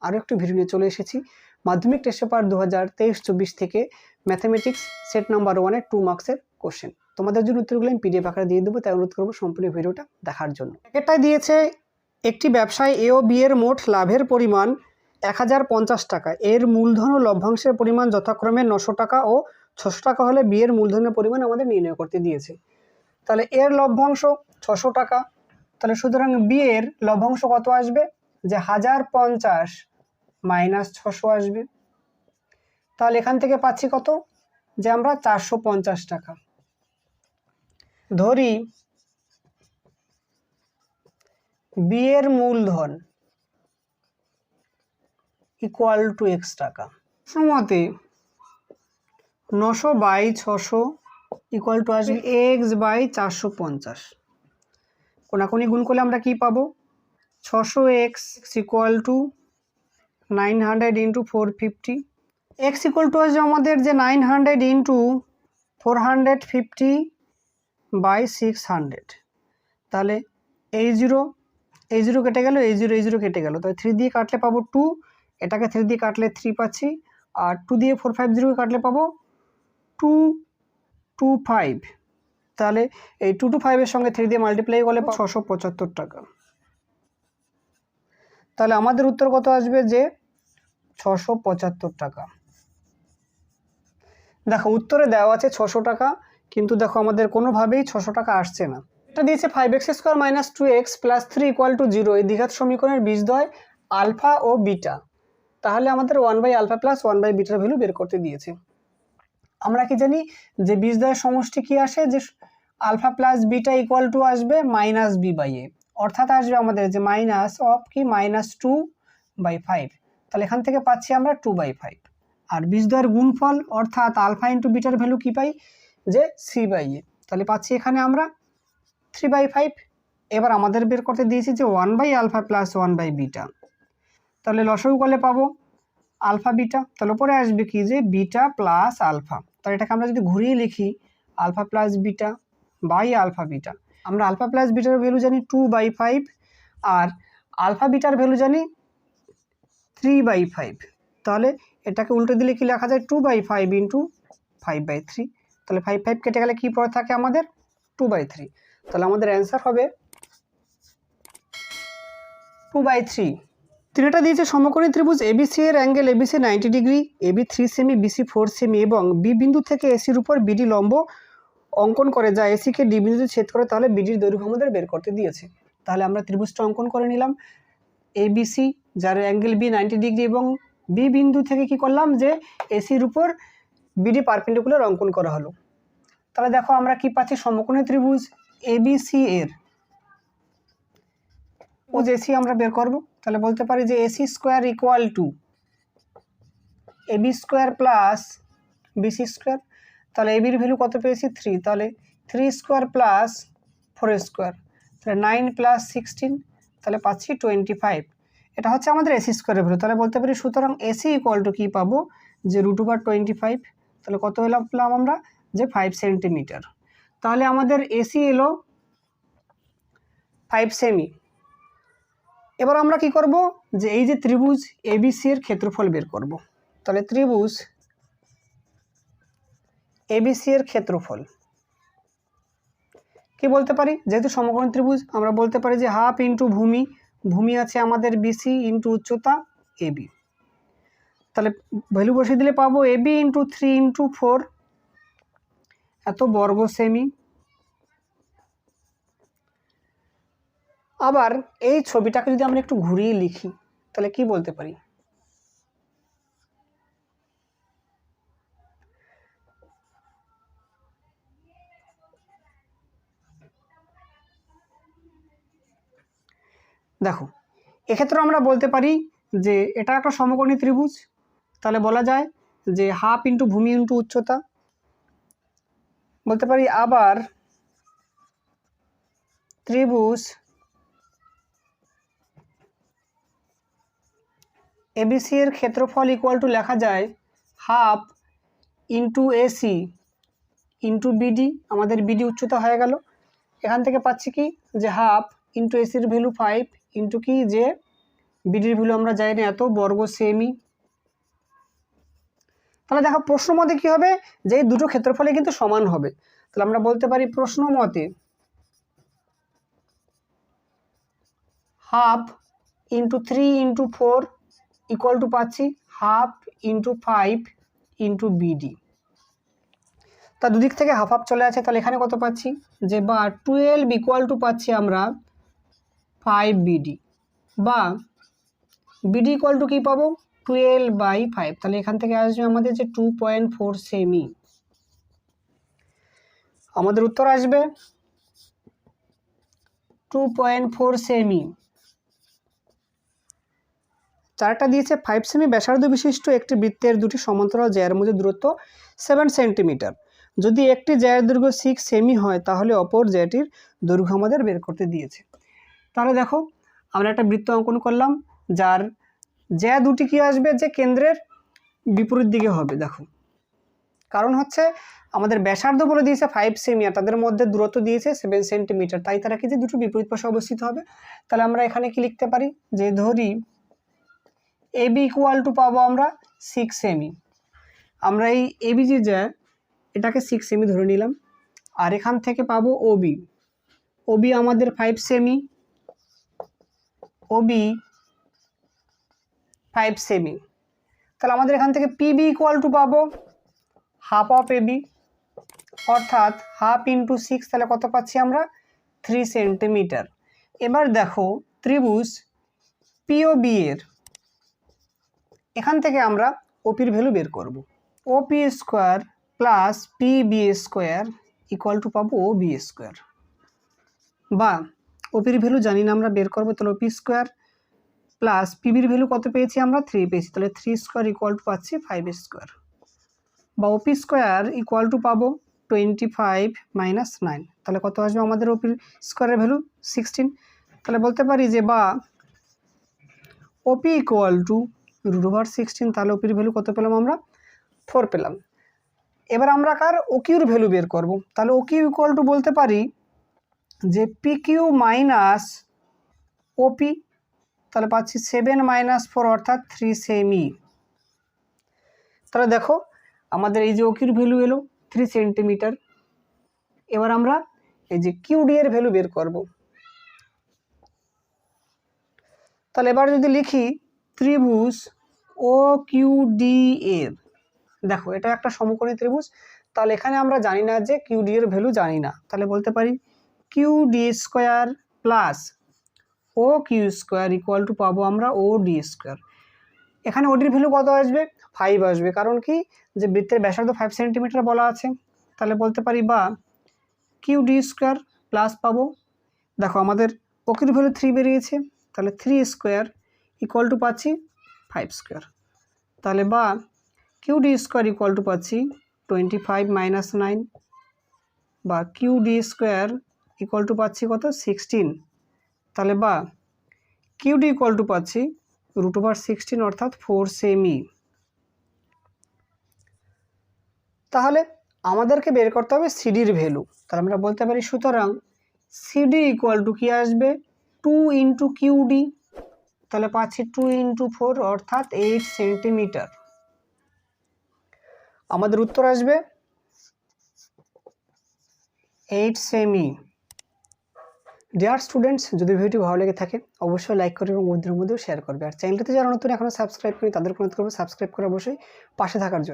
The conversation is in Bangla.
আরও একটি ভিডিও নিয়ে চলে এসেছি মাধ্যমিক টেস্ট পেপার 2023-24 থেকে ম্যাথামেটিক্স সেট নাম্বার 1-এর 2 মার্কসের কোশ্চেন। তোমাদের জন্য উত্তরগুলো আমি পিডিএফ আকারে দিয়ে দেবো, তাই অনুরোধ করবো সম্পূর্ণ ভিডিওটা দেখার জন্য। এটাই দিয়েছে একটি ব্যবসায় এ ও বি এর মোট লাভের পরিমাণ 1050 টাকা। এর মূলধন ও লভ্যাংশের পরিমাণ যথাক্রমে 900 টাকা ও 600 টাকা হলে বি এর মূলধনের পরিমাণ আমাদের নির্ণয় করতে দিয়েছে। তাহলে এর লভ্যাংশ 600 টাকা, তাহলে সুতরাং বি এর লভ্যাংশ কত আসবে, যে 1050 মাইনাস 600 আসবে। তাহলে এখান থেকে পাচ্ছি কত, যে আমরা 450 টাকা। ধরি বি এর মূলধন ইকুয়াল টু এক্স টাকা। সমতে 900/600 ইকুয়াল টু আসবে x/450। কোনাকুনি গুণ করলে আমরা কি পাবো, 600x equal to 900 into 450। x equal to আসবে আমাদের যে 900 ইন্টু 450/600। তাহলে এই জিরো কেটে গেল, এই জিরো কেটে গেল, তাহলে 3 দিয়ে কাটলে পাবো 2, এটাকে 3 দিয়ে কাটলে 3 পাচ্ছি, আর 2 দিয়ে 450 কাটলে পাবো 225। তাহলে এই 225 এর সঙ্গে 3 দিয়ে মাল্টিপ্লাই করলে 675 টাকা। তাহলে আমাদের উত্তর কত আসবে, যে 675 টাকা। দেখো উত্তরে দেওয়া আছে 600 টাকা, কিন্তু দেখো আমাদের কোনোভাবেই 600 টাকা আসছে না। এটা দিয়েছে 5x² - 2x + 3 = 0 এই দ্বিঘাত সমীকরণের বীজদ্বয় আলফা ও বিটা। তাহলে আমাদের 1/α + 1/β ভ্যালু বের করতে দিয়েছে। আমরা কি জানি যে বীজদ্বয়ের সমষ্টি কি আসে, যে alpha plus beta equal to আসবে -b/a, অর্থাৎ আসবে আমাদের যে মাইনাস অফ কি -2/5। তাহলে এখান থেকে পাচ্ছি আমরা 2/5। আর বীজদ্বয়ের গুণফল অর্থাৎ আলফা ইন্টু বিটার ভ্যালু কি পাই, যে c/a। তাহলে পাচ্ছি এখানে আমরা 3/5। এবার আমাদের বের করতে দিয়েছি যে 1/α + 1/β। তাহলে লসাগু করলে পাবো আলফা বিটা, তাহলে উপরে আসবে কি, যে বিটা প্লাস আলফা। তাহলে এটাকে আমরা যদি ঘুরিয়ে লিখি alpha plus beta by alpha beta. আমরা আলফা প্লাস বিটার ভ্যালু জানি 2/5, আর আলফা বিটার ভ্যালু জানি 3/5। তাহলে এটাকে উল্টে দিলে কি লেখা যায়, 2/5 ইন্টু 5/3। তাহলে 5 কেটে গেলে কি পড়ে থাকে আমাদের, 2/3। তাহলে আমাদের অ্যান্সার হবে 2/3। তিনটা দিয়েছে সমকোণী ত্রিভুজ এবিসি এর অ্যাঙ্গেল এবিসি 90 ডিগ্রি, এবি 3 সেমি, বিসি 4 সেমি এবং বি বিন্দু থেকে এসির উপর বিডি লম্ব অঙ্কন করে, যা এসিকে ডি বিন্দুতে ছেদ করে, তাহলে বিডির দৈর্ঘ্য আমাদের বের করতে দিয়েছে। তাহলে আমরা ত্রিভুজটা অঙ্কন করে নিলাম এবিসি, যার অ্যাঙ্গেল বি 90 ডিগ্রি, এবং বি বিন্দু থেকে কি করলাম, যে এসির উপর বিডি পারপেন্ডিকুলার অঙ্কন করা হলো। তাহলে দেখো আমরা কি পাচ্ছি, সমকোণী ত্রিভুজ এবিসি এর এসি আমরা বের করব। তাহলে বলতে পারি যে AC square equal to AB square plus BC square. তাহলে এবির ভ্যালু কত পেয়েছি, 3। তাহলে 3 স্কোয়ার প্লাস 4 স্কোয়ার, তাহলে 9 + 16, তাহলে পাচ্ছি 25। এটা হচ্ছে আমাদের এসি স্কোয়ারের ভ্যালু। তাহলে বলতে পারি সুতরাং এসি ইকুয়াল টু কী পাবো, যে √25। তাহলে কত পেলাম আমরা, যে 5 সেন্টিমিটার। তাহলে আমাদের এসি এলো 5 সেমি। এবার আমরা কি করব, যে এই যে ত্রিভুজ এবিসি এর ক্ষেত্রফল বের করব। তাহলে ত্রিভুজ এবিসি এর ক্ষেত্রফল কি বলতে পারি, যেহেতু সমকোণী ত্রিভুজ আমরা বলতে পারি যে হাফ ইন্টু ভূমি আছে আমাদের বিসি ইন্টু উচ্চতা এবি। তাহলে ভ্যালু বসিয়ে দিলে পাবো এবি ইন্টু 3 ইন্টু 4 এত বর্গ সেমি। আবার এই ছবিটাকে যদি আমরা একটু ঘুরিয়ে লিখি, তাহলে কি বলতে পারি, দেখো এক্ষেত্রে আমরা বলতে পারি যে এটা একটা সমকোণী ত্রিভুজ। তাহলে বলা যায় যে হাফ ইন্টু ভূমি ইন্টু উচ্চতা। বলতে পারি আবার ত্রিভুজ এবিসি এর ক্ষেত্রফল ইকুয়াল টু লেখা যায় half into AC into BD. আমাদের বিডি উচ্চতা হয়ে গেল। এখান থেকে পাচ্ছি কি, যে হাফ ইন্টু এসির ভ্যালু 5 ইন্টু কি, যে বিডির ভ্যালু আমরা জানি না এত, বর্গ সেমি। তাহলে দেখো প্রশ্ন মতে কী হবে, যে এই দুটো ক্ষেত্রফলে কিন্তু সমান হবে। তাহলে আমরা বলতে পারি প্রশ্ন মতে half into 3 into 4 equal to পাচ্ছি হাফ ইন্টু 5 ইন্টু বিডি। তা দুদিক থেকে হাফ হাফ চলে আছে, তাহলে এখানে কত পাচ্ছি যে বা 12 ইকুয়াল টু পাচ্ছি আমরা 5 বিডি, বা বিডি ইকুয়াল টু কী পাবো 12/5। তাহলে এখান থেকে আসবে আমাদের যে 2.4 সেমি। আমাদের উত্তর আসবে 2.4 সেমি। চারটা দিয়েছে 5 সেমি ব্যাসার্ধ বিশিষ্ট একটি বৃত্তের দুটি সমান্তরাল জ্যায়ের মধ্যে দূরত্ব 7 সেন্টিমিটার। যদি একটি জ্যায়ের দৈর্ঘ্য 6 সেমি হয় তাহলে অপর জ্যাটির দৈর্ঘ্য আমাদের বের করতে দিয়েছে। তাহলে দেখো আমরা একটা বৃত্ত অঙ্কন করলাম, যার জ্যা দুটি কি আসবে যে কেন্দ্রের বিপরীত দিকে হবে। দেখো কারণ হচ্ছে আমাদের ব্যাসার্ধ বলে দিয়েছে 5 সেমি আর তাদের মধ্যে দূরত্ব দিয়েছে 7 সেন্টিমিটার, তাই তারা কি যে দুটো বিপরীত পাশে অবস্থিত হবে। তাহলে আমরা এখানে কি লিখতে পারি যে ধরি এবি ইকুয়াল টু পাবো আমরা 6 সেমি। আমরা এই এবি যে জ্যা এটাকে 6 সেমি ধরে নিলাম, আর এখান থেকে পাবো ওবি, ওবি আমাদের 5 সেমি, ওবি 5 সেমি। তাহলে আমাদের এখান থেকে পিবি ইকুয়াল টু পাবো হাফ অফ এবি, অর্থাৎ হাফ ইন্টু 6, তাহলে কত পাচ্ছি আমরা 3 সেন্টিমিটার। এবার দেখো ত্রিভুজ পিওবি এর এখান থেকে আমরা ওপির ভ্যালু বের করব। ওপি square plus PB square equal to পাবো ওবি স্কোয়ার, বা ওপির ভ্যালু জানি না আমরা বের করবো, তাহলে ওপি স্কোয়ার প্লাস পিবির ভ্যালু কত পেয়েছি আমরা 3 পেয়েছি, তাহলে 3 স্কোয়ার ইকুয়াল টু পাচ্ছি 5 স্কোয়ার, বা ওপি স্কোয়ার ইকুয়াল টু পাবো 25 মাইনাস 9, তাহলে কত আসবে আমাদের ওপির স্কোয়ারের ভ্যালু 16। তাহলে বলতে পারি যে বা ওপি ইকুয়াল টু √16, তাহলে ওপির ভ্যালু কত পেলাম আমরা 4 পেলাম। এবার আমরা কার ওকিউর ভ্যালু বের করব, তাহলে ওকিউ ইকুয়াল টু বলতে পারি যে পিকিউ মাইনাস ওপি, তাহলে পাচ্ছি 7 মাইনাস 4 অর্থাৎ 3 সেমি। তাহলে দেখো আমাদের এই যে ওকিউর ভ্যালু এলো 3 সেন্টিমিটার। এবার আমরা এই যে কিউডি এর ভ্যালু বের করব। তাহলে এবার যদি লিখি ত্রিভুজ ও কিউডি এর, দেখো এটা একটা সমকোণী ত্রিভুজ, তাহলে এখানে আমরা জানি না যে কিউডি এর ভ্যালু জানি না, তাহলে বলতে পারি QD square plus O Q square equal to পাবো আমরা ও ডি স্কোয়ার। এখানে ওডির ভ্যালু কত আসবে 5 আসবে, কারণ কি যে বৃত্তের ব্যাসার্ধ 5 সেন্টিমিটার বলা আছে। তাহলে বলতে পারি বা কিউ ডি স্কোয়ার প্লাস পাবো, দেখো আমাদের ওকির ভ্যালু 3 বেরিয়েছে, তাহলে 3 স্কোয়ার ইকুয়াল টু পাচ্ছি 5 স্কোয়ার, তাহলে বা Q D square equal to পাচ্ছি 25 মাইনাস 9, বা Q D square equal to পাচ্ছি কত 16, তাহলে বা কিউ ডি ইকুয়াল টু পাচ্ছি √16 অর্থাৎ 4 সেমি। তাহলে আমাদেরকে বের করতে হবে সিডির ভ্যালু, তাহলে আমরা বলতে পারি সুতরাং সিডি ইকুয়াল টু কি আসবে 2 ইন্টু কিউডি, তাহলে পাচ্ছি 2 ইন্টু 4 অর্থাৎ 8 সেন্টিমিটার। আমাদের উত্তর আসবে 8 সেমি। ডিয়ার স্টুডেন্টস, যদি ভিডিওটি ভালো লেগে থাকে অবশ্যই লাইক করবে এবং বন্ধুদের মধ্যেও শেয়ার করবে, আর চ্যানেলটিতে যারা নতুন এখনও সাবস্ক্রাইব করি তাদেরকে অনুরোধ করবো সাবস্ক্রাইব করে অবশ্যই পাশে থাকার জন্য।